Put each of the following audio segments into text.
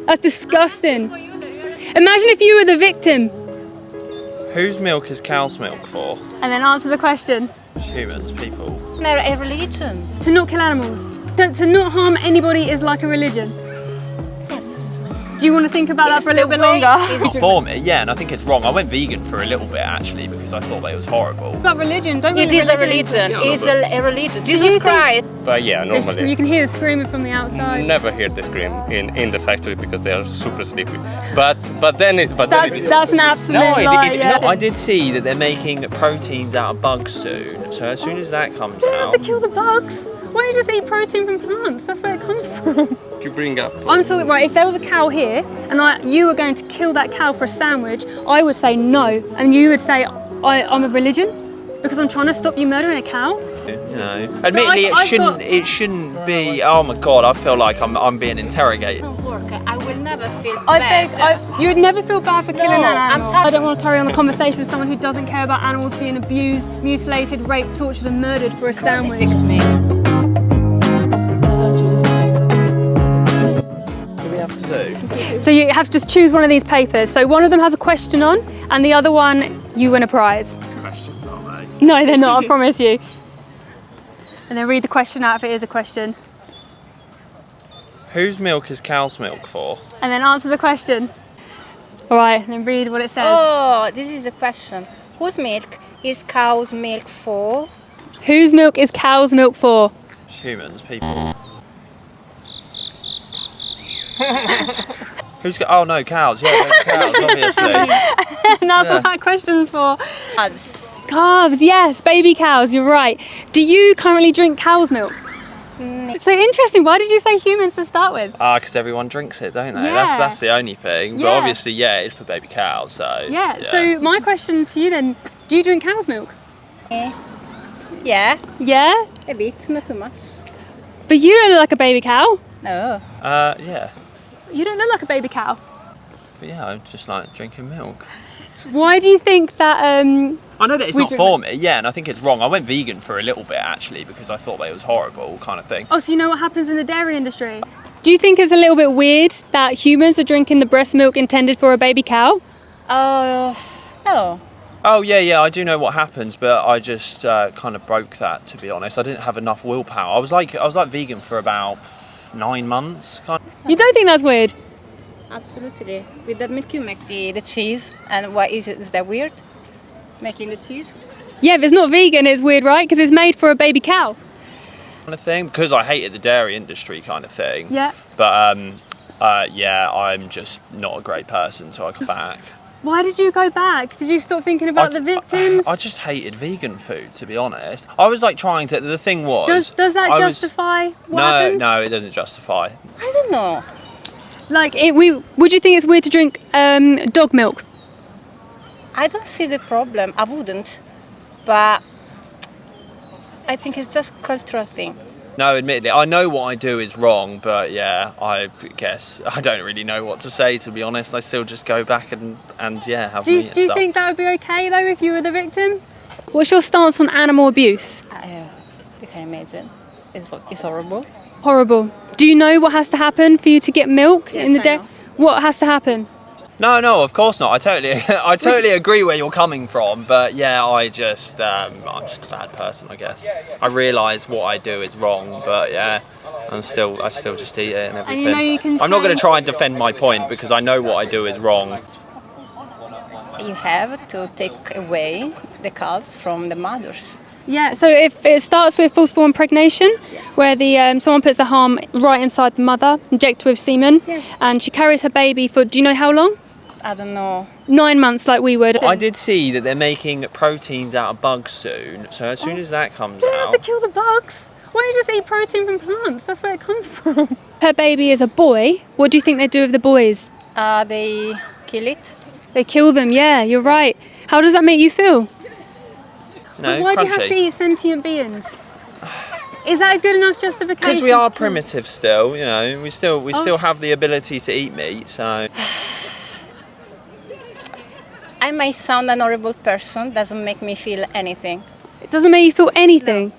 That's disgusting. Imagine if you were the victim. Whose milk is cow's milk for? And then answer the question. Humans, people. They're a religion. To not kill animals. To not harm anybody is like a religion. Yes. Do you want to think about that for a little bit longer? Not for me, yeah, and I think it's wrong. I went vegan for a little bit actually because I thought that it was horrible. It's like religion, don't It is a religion. It's a religion. Jesus Christ. But yeah, normally. You can hear the screaming from the outside. Never hear the scream in the factory because they are super sleepy. But then it. But That's, then it, that's an absolute No, lie. Yeah. I did see that they're making proteins out of bugs soon, so as soon as that comes You don't out. have to kill the bugs. Why don't you just eat protein from plants? That's where it comes from. if you bring up. I'm talking, right, if there was a cow here and you were going to kill that cow for a sandwich, I would say no. And you would say, I'm a religion because I'm trying to stop you murdering a cow. No. Admittedly, it shouldn't be. Oh my god, I feel like I'm being interrogated. Don't work. I will never feel bad. You would never feel bad for killing No, an I'm animal. I don't want to carry on the conversation with someone who doesn't care about animals being abused, mutilated, raped, tortured and murdered for a sandwich. Fix me. What do we have to do? So you have to just choose one of these papers. So one of them has a question on and the other one you win a prize. Questions, aren't they? No, they're not, I promise you. And then read the question out if it is a question. Whose milk is cow's milk for? And then answer the question. All right, and then read what it says. Oh, this is a question. Whose milk is cow's milk for? Whose milk is cow's milk for? Humans, people. Oh no, cows. Yeah, they're cows, obviously. And that's what that question's for. Calves. Calves, yes, baby cows, you're right. Do you currently drink cow's milk? No. So interesting, why did you say humans to start with? Because everyone drinks it, don't they? Yeah. That's the only thing. But Yeah. obviously, yeah, it's for baby cows, so. Yeah, so my question to you then, do you drink cow's milk? Yeah, Yeah? a bit, not too much. But you don't look like a baby cow. No. Yeah. You don't look like a baby cow. But yeah, I just like drinking milk. Why do you think that I know that it's We not drink for me, yeah, and I think it's wrong. I went vegan for a little bit actually because I thought that it was horrible kind of thing. Oh, so you know what happens in the dairy industry? Do you think it's a little bit weird that humans are drinking the breast milk intended for a baby cow? Oh, no. Oh yeah, I do know what happens, but I just kind of broke that, to be honest. I didn't have enough willpower. I was like vegan for about 9 months. You don't think that's weird? Absolutely. With the milk you make the cheese. And why is that weird? Making the cheese? Yeah, if it's not vegan, it's weird, right? Because it's made for a baby cow. Kind of thing, because I hated the dairy industry kind of thing. Yeah. But yeah, I'm just not a great person, so I come back. Why did you go back? Did you stop thinking about the victims? I just hated vegan food, to be honest. I was like trying to. The thing was. Does that justify what happens? No, it doesn't justify. I don't know. Like, would you think it's weird to drink dog milk? I don't see the problem. I wouldn't. But I think it's just cultural thing. No, admittedly, I know what I do is wrong, but yeah, I guess I don't really know what to say, to be honest. I still just go back and yeah, have meat and Do you stuff. think that would be okay though if you were the victim? What's your stance on animal abuse? You can imagine. It's horrible. Horrible. Do you know what has to happen for you to get milk Yes, in the I day? know. What has to happen? No, of course not. I totally agree where you're coming from, but yeah, I'm just a bad person, I guess. I realise what I do is wrong, but yeah, I still just eat it and everything. And you know you can I'm not going to change- try and defend my point because I know what I do is wrong. You have to take away the calves from the mothers. Yeah, so if it starts with false-born impregnation, where someone puts the harm right inside the mother, injected with semen, and she carries her baby for, do you know how long? I don't know. 9 months, like we would. I did see that they're making proteins out of bugs soon, so as soon as that comes You don't out. have to kill the bugs. Why don't you just eat protein from plants? That's where it comes from. Her baby is a boy. What do you think they do with the boys? They kill it. They kill them, yeah, you're right. How does that make you feel? No, Why do you have crunchy. to eat sentient beings? Is that a good enough justification? Because we are primitive still, you know. We still have the ability to eat meat, so. I may sound an horrible person, doesn't make me feel anything. It doesn't make you feel anything.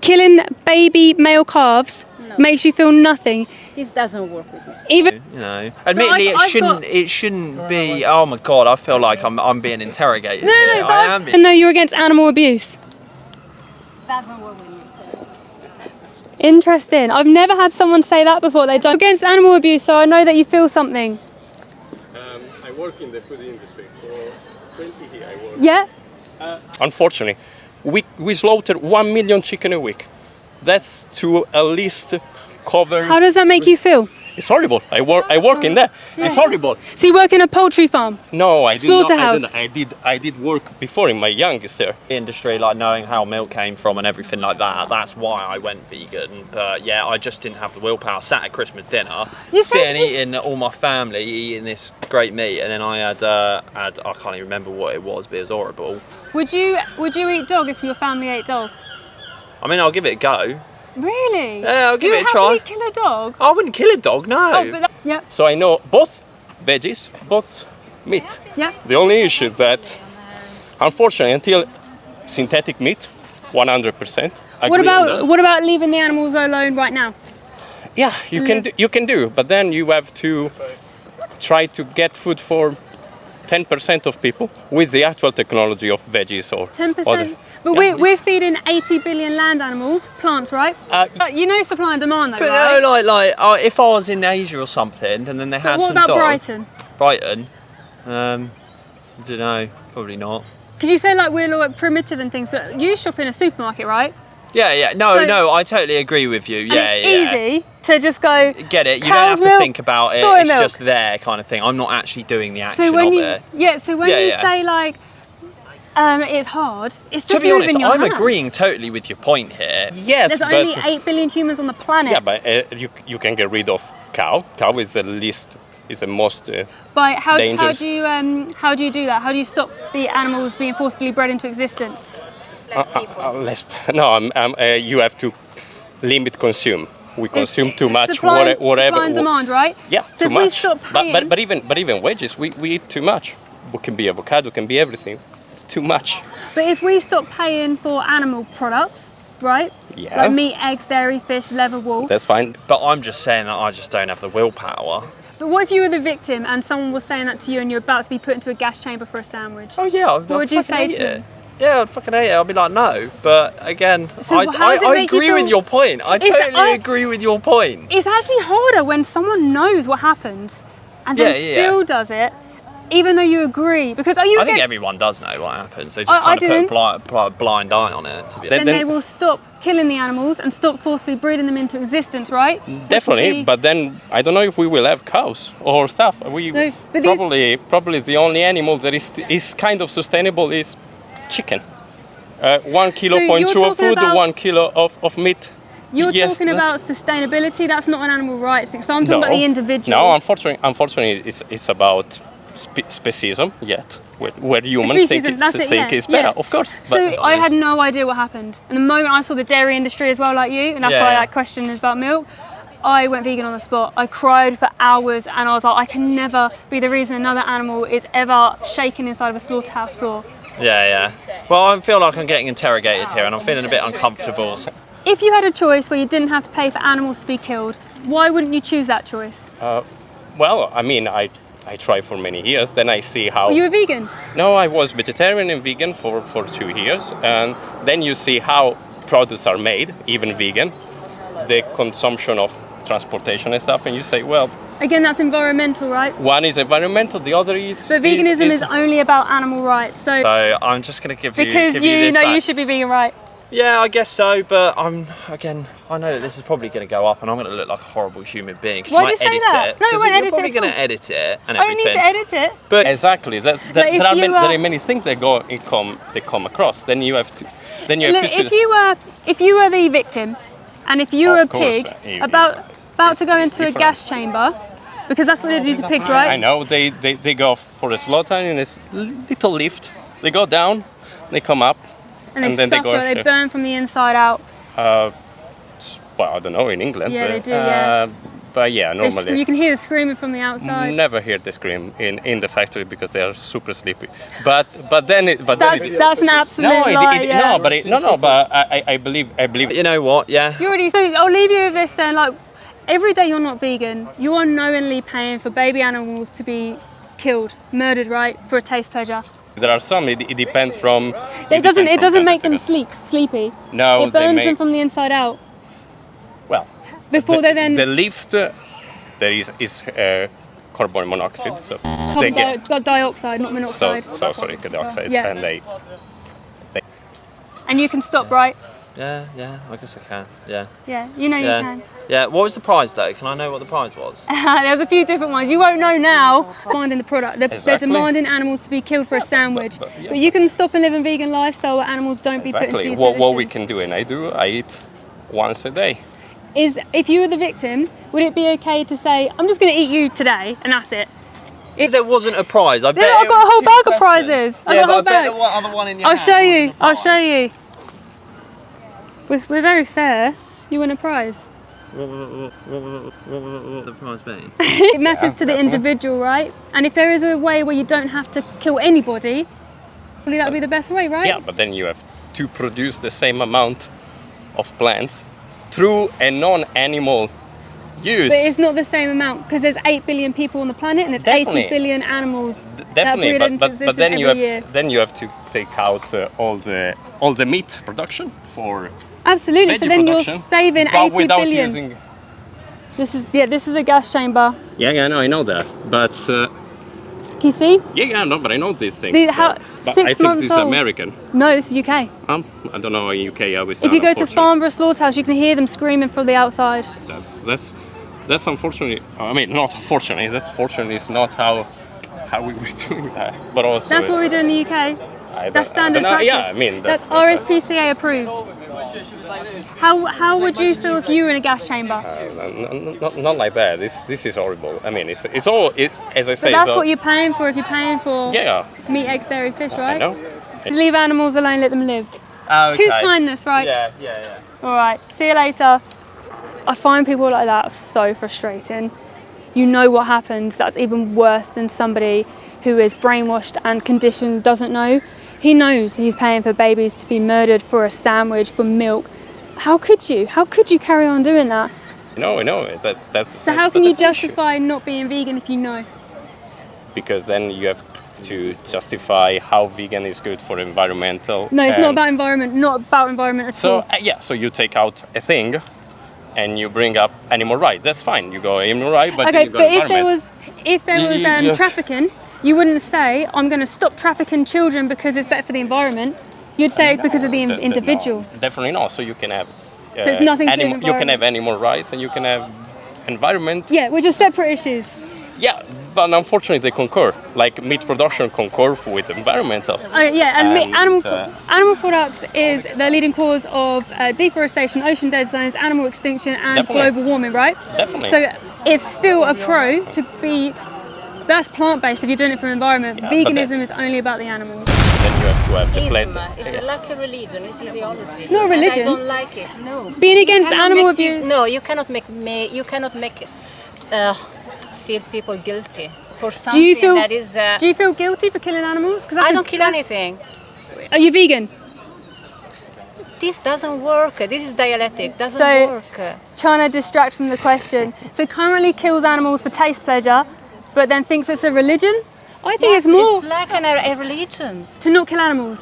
killing baby male calves makes you feel nothing. This doesn't work with me. Even You know, admittedly, it shouldn't be. Oh my god, I feel like I'm being interrogated. here. I am. no, you're against animal abuse. Doesn't work with me. Interesting. I've never had someone say that before. They're against animal abuse, so I know that you feel something. I work in the food industry for 20 years. I work. Yeah. Unfortunately, we slaughter 1 million chicken a week. That's to at least cover. How does that make you feel? It's horrible. I work in there. It's horrible. So you work in a poultry farm? No, I did not. Slaughterhouse. I did work before in my youngest year. Industry, like knowing how milk came from and everything like that. That's why I went vegan. But yeah, I just didn't have the willpower. Sat at Christmas dinner, sitting eating all my family eating this great meat, and then I had I can't even remember what it was, but it was horrible. Would you eat dog if your family ate dog? I mean, I'll give it a go. Really? Yeah, I'll give it a try. You would happily kill a dog? I wouldn't kill a dog, no. Oh, but yeah. So I know both veggies, both meat. Yeah. The only issue is that, unfortunately, until synthetic meat, 100%. What about leaving the animals alone right now? Yeah, you can do, but then you have to try to get food for 10% of people with the actual technology of veggies or 10%. But we're feeding 80 billion land animals, plants, right? You know supply and demand though, But right? no, if I was in Asia or something, and then they had What some about dog. Brighton? Brighton? I don't know, probably not. Because you say like we're like primitive and things, but you shop in a supermarket, right? Yeah, no, I totally agree with you. And Yeah, it's easy to just go. Get it? You don't cow's have to milk, think about it. soy It's milk. just there, kind of thing. I'm not actually doing the action So when of you it. so when you say like it's hard, it's just To be honest, moving your I'm hand. agreeing totally with your point here. Yes, There's but only 8 billion humans on the planet. yeah, but you can get rid of cow. Cow is the least, is the most. But how do dangerous. you do that? How do you stop the animals being forcibly bred into existence? You have to limit consume. We consume too much, Supply whatever. and demand, right? Yeah, So too if we much. stop paying, But even wedges, we eat too much. It can be avocado, it can be everything. It's too much. but if we stop paying for animal products, right? Yeah. Like meat, eggs, dairy, fish, leather, wool. That's fine. But I'm just saying that I just don't have the willpower. But what if you were the victim and someone was saying that to you and you're about to be put into a gas chamber for a sandwich? Oh yeah, I'd would you fucking say hate to it. them? Yeah, I'd fucking hate it. I'd be like, no. But again, So how does it I make you agree with feel- your point. I totally agree with your point. It's actually harder when someone knows what happens and then Yeah. still does it, even though you agree. Because I think everyone does know what happens. They just I kind of didn't. put a blind eye on it. To be then honest. they will stop killing the animals and stop forcibly breeding them into existence, right? Which will Definitely, be- but then I don't know if we will have cows or stuff. No, but these- Probably the only animal that is kind of sustainable is chicken. 1 kilo So point you're two of talking food, about- 1 kilo of meat. You're Yes, talking about sustainability. That's not an animal rights thing. So I'm talking about the individual. No, unfortunately, it's about speciesism. Yet, where humans think Speciesism, that's it, think yeah, it's better, yeah. of course. So I had no idea what happened. And the moment I saw the dairy industry as well, like you, and that's why that question is about milk, I went vegan on the spot. I cried for hours and I was like, I can never be the reason another animal is ever shaken inside of a slaughterhouse floor. Yeah. Well, I feel like I'm getting interrogated here, and I'm feeling a bit uncomfortable. If you had a choice where you didn't have to pay for animals to be killed, why wouldn't you choose that choice? Well, I mean, I tried for many years. Then I see how. Were you a vegan? No, I was vegetarian and vegan for 2 years, and then you see how products are made, even vegan, the consumption of transportation and stuff, and you say, well, Again, that's environmental, right? one is environmental, the other is. But veganism is only about animal rights. So So I'm just going to give you because give you this know back. you should be vegan, right? Yeah, I guess so, but I know that this is probably going to go up and I'm going to look like a horrible human being. 'Cause Why'd you you might say edit that? it. No, we 'Cause won't you're edit it probably at going all. to edit it and I don't need everything. to edit it. But Exactly. if There you are many things that come across. Then you have to. Look, choose. if you were the victim, and if you were a Of course, pig it about to go it's into a different. gas chamber, because that's what they do to pigs, right? I know they go for a slaughter in this little lift. They go down, they come up, And they then they suffer, go. they burn from the inside out. Well, I don't know in England. Yeah, but, they do, yeah. But yeah, normally You can hear the screaming from the outside. never hear the scream in the factory because they are super sleepy. But then That's an absolute lie. Yeah. But I believe. You know what? Yeah. You already. So I'll leave you with this then. Like, every day you're not vegan, you are knowingly paying for baby animals to be killed, murdered, right, for a taste pleasure. There are some. It depends from. It doesn't make them sleepy. No, it burns them from the inside out. Well, before they then the lift there is carbon monoxide, so they get dioxide, not monoxide. so sorry, dioxide, Yeah. and they. And you can stop, right? Yeah, I guess I can. Yeah. Yeah, you know you can. Yeah. What was the prize though? Can I know what the prize was? There's a few different ones. You won't know now. Demanding the product. They're Exactly. demanding animals to be killed for a sandwich. But you can stop and live a vegan lifestyle where animals don't be put into these positions. What we can do, and I eat once a day. Is if you were the victim, would it be okay to say, I'm just going to eat you today and that's it? If there wasn't a prize, I bet. I've got a whole bag of prizes. Yeah, I've got a but I whole bet bag. there was other one in your I'll hand. show you. What was the I'll show you. We're very fair. You win a prize. What would the prize be? It matters to the definitely. individual, right? And if there is a way where you don't have to kill anybody, probably that would be the best way, right? Yeah, but then you have to produce the same amount of plants through a non-animal use. But it's not the same amount because there's 8 billion people on the planet and there's Definitely. 80 billion animals that Definitely, breed into but existence then every you have year. then you have to take out all the meat production for Absolutely. So veggie then production, you're saving but 80 without billion. using. This is a gas chamber. Yeah, I know that, but Can you see? no, but I know these things. but 6 I think months this is old. American. No, this is UK. I don't know in UK how it's If done, you go to unfortunately. Farnborough Slaughterhouse, you can hear them screaming from the outside. That's unfortunately. I mean, not unfortunately. That's fortunately is not how we were doing that. But also That's what we do in the UK. That's standard practice. Yeah, I mean that's RSPCA approved. How would you feel if you were in a gas chamber? not like that. This is horrible. I mean, it's all as I say. But that's it's all, what you're paying for if you're paying for Yeah, meat, eggs, dairy, fish, I right? know. Just leave animals alone, let them live. Okay. Choose kindness, right? Yeah. All right, see you later. I find people like that so frustrating. You know what happens. That's even worse than somebody who is brainwashed and conditioned, doesn't know. He knows he's paying for babies to be murdered for a sandwich, for milk. How could you? How could you carry on doing that? No, I know. That's. So how can you justify not being vegan if you know? Because then you have to justify how vegan is good for environmental. No, it's not and- about environment. Not about environment at So all. so you take out a thing, and you bring up animal rights. That's fine. You go animal right, but then Okay, you go but if environment. there was You have to- trafficking, you wouldn't say I'm going to stop trafficking children because it's better for the environment. You'd say it's because of the individual. No, definitely not. So you can have. So it's nothing to do with You can have environment. animal rights, and you can have environment. Yeah, which are separate issues. Yeah, but unfortunately they concur. Like meat production concur with environmental. Yeah, and And, animal products is the leading cause of deforestation, ocean dead zones, animal extinction, and Definitely. global warming, right? Definitely. So it's still a pro to be. That's plant-based if you're doing it for the environment. Yeah, but Veganism is only about the animals. Then you have to have the Ism, plant. it's like a religion, it's ideology. It's not a religion. And I don't like it. No. Being against You cannot animal make abuse. No, you cannot make feel people guilty for something Do you feel? that is. Do you feel guilty for killing animals? Because I don't kill anything. Are you vegan? This doesn't work. This is dialectic. Doesn't So- work. Trying to distract from the question. So currently kills animals for taste pleasure, but then thinks it's a religion. I think Yes, it's more It's like a religion. to not kill animals.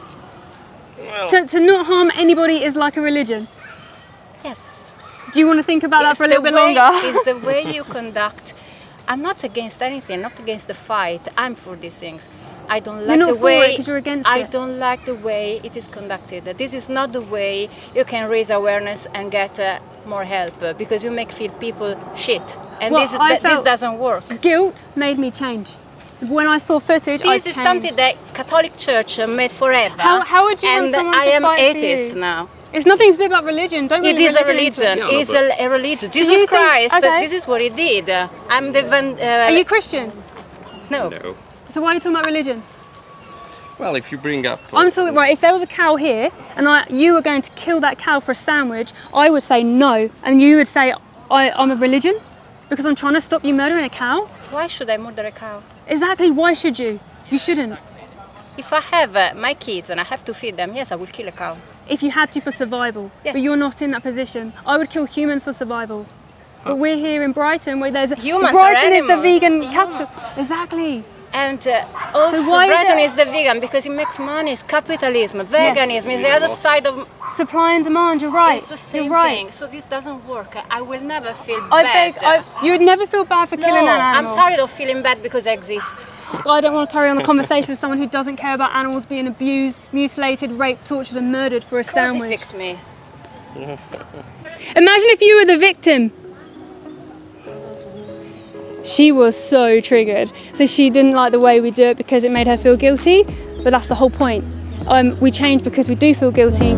To not harm anybody is like a religion. Yes. Do you want to think about that It's for a little the bit way- longer? It's the way you conduct. I'm not against anything. Not against the fight. I'm for these things. I don't like You're not the for way. it 'cause you're against I it. don't like the way it is conducted. This is not the way you can raise awareness and get more help because you make feel people shit, and Well, I this felt- doesn't work. Guilt made me change. When I saw footage, I This is changed. something that Catholic Church made forever. How would you want And someone I to am fight for atheist you? now. It's nothing to do about religion. Don't bring It is a into religion. it. Yeah, It's but- a religion. you Jesus think- Christ. okay. This is what he did. I'm the Are you Christian? no. No. So why are you talking about religion? Well, if you bring up. I'm talking right. If there was a cow here and you were going to kill that cow for a sandwich, I would say no, and you would say I'm a religion. because I'm trying to stop you murdering a cow? Why should I murder a cow? Exactly, why should you? You shouldn't. If I have my kids and I have to feed them, yes, I will kill a cow. If you had to for survival, Yes. but you're not in that position. I would kill humans for survival. But we're here in Brighton where there's Humans Brighton are is the animals. vegan Yeah. capital. Exactly. And also why is Brighton it- is the vegan because it makes money. It's capitalism. Veganism is the other side of. Supply and demand, you're right. It's the same you're right. thing. So this doesn't work. I will never feel I bad. beg, you would never feel bad for killing No, an I'm animal. tired of feeling bad because I exist. I don't want to carry on the conversation with someone who doesn't care about animals being abused, mutilated, raped, tortured and murdered for a sandwich. Crucifix me. Imagine if you were the victim. She was so triggered. So she didn't like the way we do it because it made her feel guilty, but that's the whole point. We change because we do feel guilty.